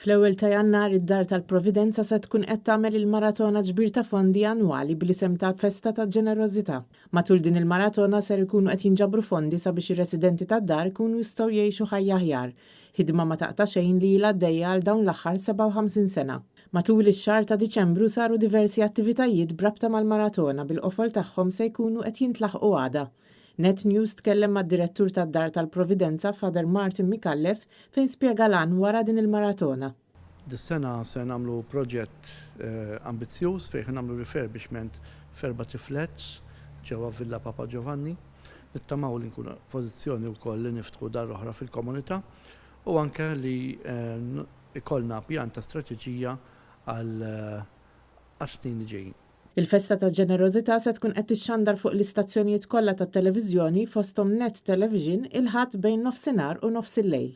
Fl-ewwel ta' Jannar id-Dar tal-Providenza se tkun qed tagħmel il-maratona ġbir ta' fondi annwali bl-isem tal-Festa taġ-Ġenerożità. Matul din il-maratona ser ikunu qed jinġabru fondi sabiex ir-residenti tad-dar ikunu jistgħu jgħixu ħajja aħjar, ħidma ma taqta' xejn li ilha għaddejja għal dawn l-aħħar 57 sena. Matul ix-xahar ta' Diċembru saru diversi attivitajiet b'rabta mal-maratona bil-qofol tagħhom se jkunu qed jintlaħqu għada. Net News tkellem mad-direttur tad-Dar tal-Providenza Father Martin Mikallef fejn spjega l-għan wara din il-maratona. Dis-sena se nagħmlu proġett ambizzjuż fejn nagħmlu refurbishment f'erba' tiflets ġewwa Villa Papa Giovanni. Nittamaw li nkunu pożizzjoni wkoll li niftħu dar oħra fil-komunità u anke li ikollna pjan ta' strateġija għal snin li ġejjin. Il-Festa taġ-Ġenerożità se tkun qed tixxandar fuq l-istazzjonijiet kollha tat-televiżjoni fosthom Net Television il-ħadd bejn nofsinhar u nofs il-lejl.